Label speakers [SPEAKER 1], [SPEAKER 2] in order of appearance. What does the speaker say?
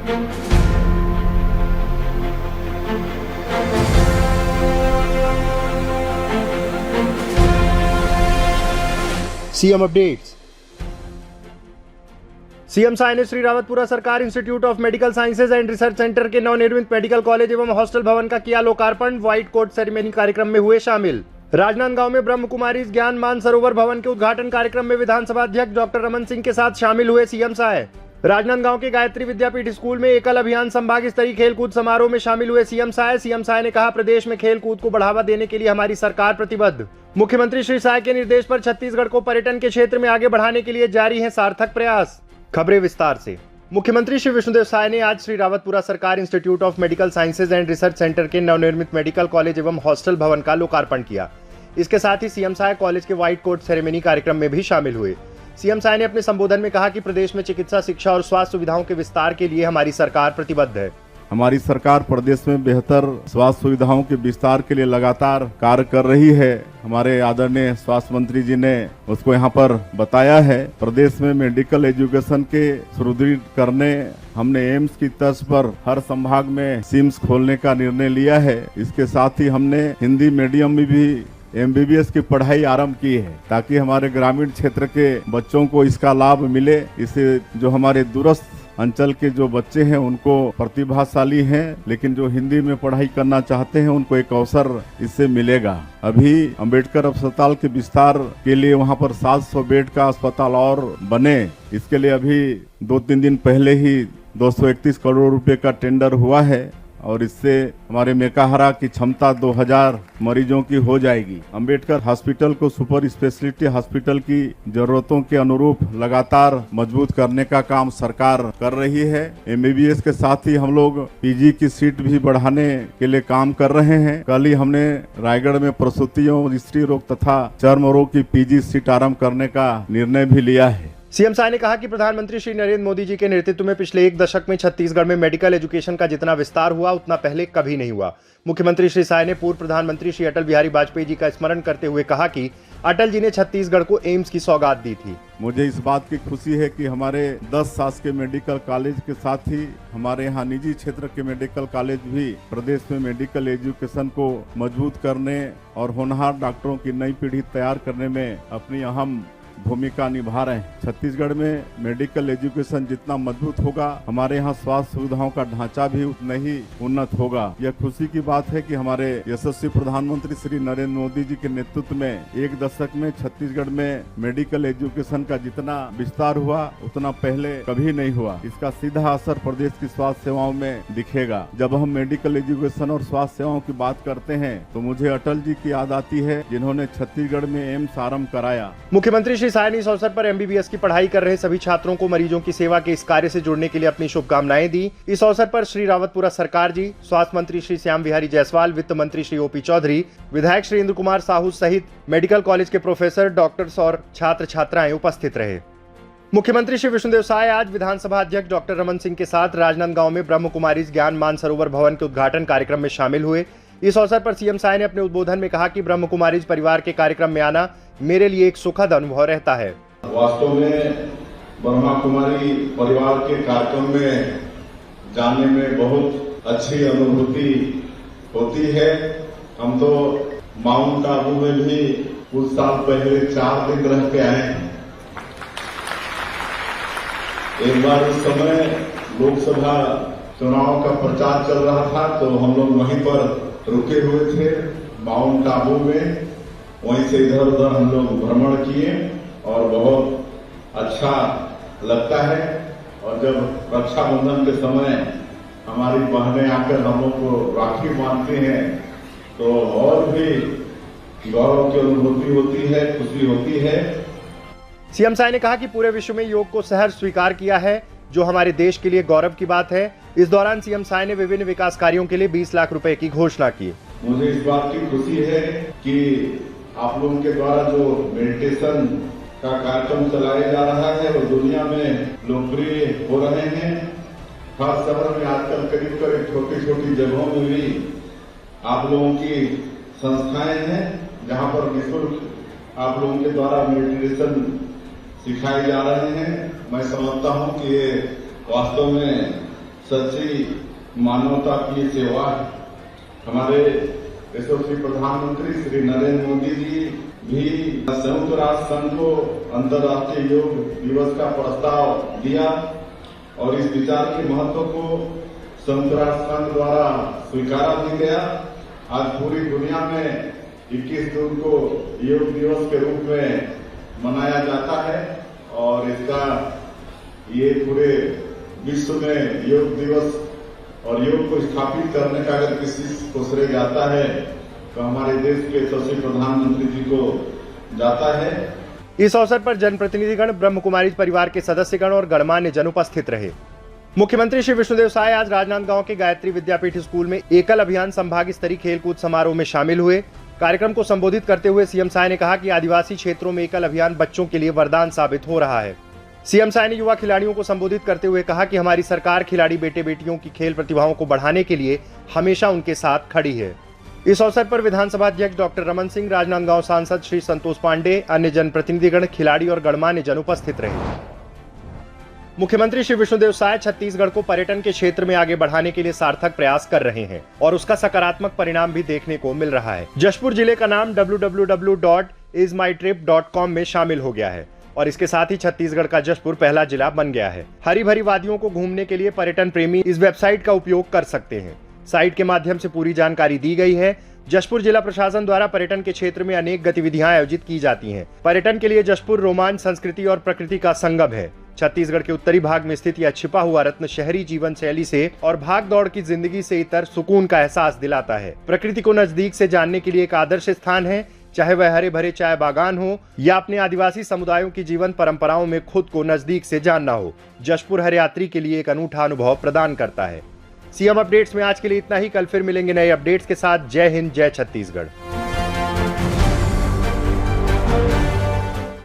[SPEAKER 1] CM updates. CM Sai ने श्रीरावतपुरा सरकार institute of medical sciences and research centre के नवनिर्मित मेडिकल कॉलेज एवं हॉस्टल भवन का किया लोकार्पण। व्हाइट कोट सेरेमनी कार्यक्रम में हुए शामिल। राजनांदगांव में ब्रह्म कुमारी ज्ञान मानसरोवर भवन के उद्घाटन कार्यक्रम में विधानसभा अध्यक्ष डॉक्टर रमन सिंह के साथ शामिल हुए सीएम साय। राजनांदगांव के गायत्री विद्यापीठ स्कूल में एकल अभियान संभाग स्तरीय खेलकूद समारोह में शामिल हुए सीएम साय ने कहा, प्रदेश में खेलकूद को बढ़ावा देने के लिए हमारी सरकार प्रतिबद्ध। मुख्यमंत्री श्री साय के निर्देश पर छत्तीसगढ़ को पर्यटन के क्षेत्र में आगे बढ़ाने के लिए जारी है सार्थक प्रयास। खबरें विस्तार से। मुख्यमंत्री श्री विष्णुदेव साय ने आज श्रीरावतपुरा सरकार institute of medical sciences and research centre के नवनिर्मित मेडिकल कॉलेज एवं हॉस्टल भवन का लोकार्पण किया। इसके साथ ही सीएम साय कॉलेज के व्हाइट कोट सेरेमनी कार्यक्रम में भी शामिल हुए। सीएम साय ने अपने संबोधन में कहा कि प्रदेश में चिकित्सा, शिक्षा और स्वास्थ्य सुविधाओं के विस्तार के लिए हमारी सरकार प्रतिबद्ध है।
[SPEAKER 2] हमारी सरकार प्रदेश में बेहतर स्वास्थ्य सुविधाओं के विस्तार के लिए लगातार कार्य कर रही है। हमारे आदरणीय स्वास्थ्य मंत्री जी ने उसको यहाँ पर बताया है। प्रदेश में मेडिकल एजुकेशन के सुदृढ़ करने हमने एम्स की तर्ज पर हर संभाग में सिम्स खोलने का निर्णय लिया है। इसके साथ ही हमने हिंदी मीडियम में भी MBBS की पढ़ाई आरंभ की है, ताकि हमारे ग्रामीण क्षेत्र के बच्चों को इसका लाभ मिले। इससे जो हमारे दूरस्थ अंचल के जो बच्चे हैं उनको प्रतिभाशाली हैं, लेकिन जो हिंदी में पढ़ाई करना चाहते हैं उनको एक अवसर इससे मिलेगा। अभी अंबेडकर अस्पताल के विस्तार के लिए वहां पर 700 बेड का अस्पताल और बने। इसके लिए अभी 2-3 दिन पहले ही 231 करोड़ रुपए का टेंडर हुआ है और इससे हमारे मेकाहारा की क्षमता 2000 मरीजों की हो जाएगी। अंबेडकर हॉस्पिटल को सुपर स्पेशलिटी हॉस्पिटल की जरूरतों के अनुरूप लगातार मजबूत करने का काम सरकार कर रही है। MBBS के साथ ही हम लोग PG की सीट भी बढ़ाने के लिए काम कर रहे हैं। कल ही हमने रायगढ़ में प्रसूतियों, स्त्री रोग तथा चर्म रोग की PG सीट आरम्भ करने का निर्णय भी लिया है।
[SPEAKER 1] सीएम साय ने कहा कि प्रधानमंत्री श्री नरेंद्र मोदी जी के नेतृत्व में पिछले 1 दशक में छत्तीसगढ़ में मेडिकल एजुकेशन का जितना विस्तार हुआ उतना पहले कभी नहीं हुआ। मुख्यमंत्री श्री साय ने पूर्व प्रधानमंत्री श्री अटल बिहारी वाजपेयी जी का स्मरण करते हुए कहा कि अटल जी ने छत्तीसगढ़ को एम्स की सौगात दी थी।
[SPEAKER 2] मुझे इस बात की खुशी है कि हमारे 10 शासकीय मेडिकल कॉलेज के साथ ही हमारे यहाँ निजी क्षेत्र के मेडिकल कॉलेज भी प्रदेश में मेडिकल एजुकेशन को मजबूत करने और होनहार डॉक्टरों की नई पीढ़ी तैयार करने में अपनी अहम भूमिका निभा रहे हैं। छत्तीसगढ़ में मेडिकल एजुकेशन जितना मजबूत होगा, हमारे यहाँ स्वास्थ्य सुविधाओं का ढांचा भी उतना ही उन्नत होगा। यह खुशी की बात है कि हमारे यशस्वी प्रधानमंत्री श्री नरेंद्र मोदी जी के नेतृत्व में 1 दशक में छत्तीसगढ़ में मेडिकल एजुकेशन का जितना विस्तार हुआ उतना पहले कभी नहीं हुआ। इसका सीधा असर प्रदेश की स्वास्थ्य सेवाओं में दिखेगा। जब हम मेडिकल एजुकेशन और स्वास्थ्य सेवाओं की बात करते हैं तो मुझे अटल जी की याद आती है, जिन्होंने छत्तीसगढ़ में एम्स आरम्भ कराया।
[SPEAKER 1] मुख्यमंत्री श्री साय ने इस अवसर पर MBBS की पढ़ाई कर रहे सभी छात्रों को मरीजों की सेवा के इस कार्य से जुड़ने के लिए अपनी शुभकामनाएं दी। इस अवसर पर श्रीरावतपुरा सरकार जी, स्वास्थ्य मंत्री श्री श्याम बिहारी जायसवाल, वित्त मंत्री श्री OP चौधरी, विधायक श्री इंद्र कुमार साहू सहित मेडिकल कॉलेज के प्रोफेसर, डॉक्टर्स और छात्र छात्राएं उपस्थित रहे। मुख्यमंत्री श्री विष्णुदेव साय आज विधानसभा अध्यक्ष डॉक्टर रमन सिंह के साथ राजनांदगांव में ब्रह्म कुमारी ज्ञान मानसरोवर भवन के उद्घाटन कार्यक्रम में शामिल हुए। इस अवसर पर सीएम साय ने अपने उद्बोधन में कहा कि ब्रह्म कुमारी परिवार के कार्यक्रम में आना मेरे लिए एक सुखद अनुभव रहता है।
[SPEAKER 3] वास्तव में ब्रह्मा कुमारी परिवार के कार्यक्रम में जाने में बहुत अच्छी अनुभूति होती है। हम तो माउंट आबू में भी कुछ साल पहले 4 दिन रह के आए हैं। एक बार उस समय लोकसभा चुनाव का प्रचार चल रहा था तो हम लोग वहीं पर रुके हुए थे माउंट आबू में। वहीं से इधर उधर हम लोग भ्रमण किए और बहुत अच्छा लगता है। और जब रक्षाबंधन के समय हमारी बहनें आकर हम लोग को राखी बांधती हैं तो और भी गौरव की अनुभूति होती है, खुशी होती है।
[SPEAKER 1] सीएम साय ने कहा कि पूरे विश्व में योग को सहर्ष स्वीकार किया है, जो हमारे देश के लिए गौरव की बात है। इस दौरान सीएम साय ने विभिन्न विकास कार्यों के लिए 20 लाख रुपए की घोषणा की।
[SPEAKER 3] मुझे इस बात की खुशी है कि आप लोगों के द्वारा जो मेडिटेशन का कार्यक्रम चलाया जा रहा है वो दुनिया में लोकप्रिय हो रहे हैं। हर शहर में आजकल करीब करीब छोटी छोटी जगहों में भी आप लोगों की संस्थाएं हैं जहां पर निःशुल्क आप लोगों के द्वारा मेडिटेशन सिखाए जा रहे हैं। मैं समझता हूं कि ये वास्तव में सच्ची मानवता की सेवा है। हमारे यशस्वी प्रधानमंत्री श्री नरेंद्र मोदी जी भी संयुक्त राष्ट्र संघ को अंतर्राष्ट्रीय योग दिवस का प्रस्ताव दिया और इस विचार के महत्व को संयुक्त राष्ट्र संघ द्वारा स्वीकारा भी गया। आज पूरी दुनिया में 21 जून को योग दिवस के रूप में मनाया जाता है और इसका ये पूरे विश्व में योग दिवस और योग को स्थापित करने का अगर किसी को श्रेय जाता है तो हमारे देश के यशस्वी प्रधानमंत्री जी को जाता है।
[SPEAKER 1] इस अवसर पर जनप्रतिनिधिगण, ब्रह्म कुमारी परिवार के सदस्यगण और गणमान्य जन उपस्थित रहे। मुख्यमंत्री श्री विष्णुदेव साय आज राजनांदगांव के गायत्री विद्यापीठ स्कूल में एकल अभियान संभाग स्तरीय खेलकूद समारोह में शामिल हुए। कार्यक्रम को संबोधित करते हुए सीएम साय ने कहा कि आदिवासी क्षेत्रों में एकल अभियान बच्चों के लिए वरदान साबित हो रहा है। सीएम साय ने युवा खिलाड़ियों को संबोधित करते हुए कहा कि हमारी सरकार खिलाड़ी बेटे बेटियों की खेल प्रतिभाओं को बढ़ाने के लिए हमेशा उनके साथ खड़ी है। इस अवसर पर विधानसभा अध्यक्ष डॉक्टर रमन सिंह, राजनांदगांव सांसद श्री संतोष पांडे, अन्य जनप्रतिनिधिगण, खिलाड़ी और गणमान्य जन उपस्थित रहे। मुख्यमंत्री श्री विष्णुदेव साय छत्तीसगढ़ को पर्यटन के क्षेत्र में आगे बढ़ाने के लिए सार्थक प्रयास कर रहे हैं और उसका सकारात्मक परिणाम भी देखने को मिल रहा है। जशपुर जिले का नाम www.ismytrip.com में शामिल हो गया है और इसके साथ ही छत्तीसगढ़ का जशपुर पहला जिला बन गया है। हरी भरी वादियों को घूमने के लिए पर्यटन प्रेमी इस वेबसाइट का उपयोग कर सकते हैं। साइट के माध्यम से पूरी जानकारी दी गई है। जशपुर जिला प्रशासन द्वारा पर्यटन के क्षेत्र में अनेक गतिविधियां आयोजित की जाती हैं। पर्यटन के लिए जशपुर रोमांच, संस्कृति और प्रकृति का संगम है। छत्तीसगढ़ के उत्तरी भाग में स्थित यह छिपा हुआ रत्न शहरी जीवन शैली से और भाग दौड़ की जिंदगी से इतर सुकून का एहसास दिलाता है। प्रकृति को नजदीक से जानने के लिए एक आदर्श स्थान है, चाहे वह हरे भरे चाय बागान हो या अपने आदिवासी समुदायों की जीवन परंपराओं में खुद को नजदीक से जानना हो। जशपुर हर यात्री के लिए एक अनूठा अनुभव प्रदान करता है। सीएम अपडेट्स में आज के लिए इतना ही। कल फिर मिलेंगे नए अपडेट्स के साथ। जय हिंद, जय छत्तीसगढ़।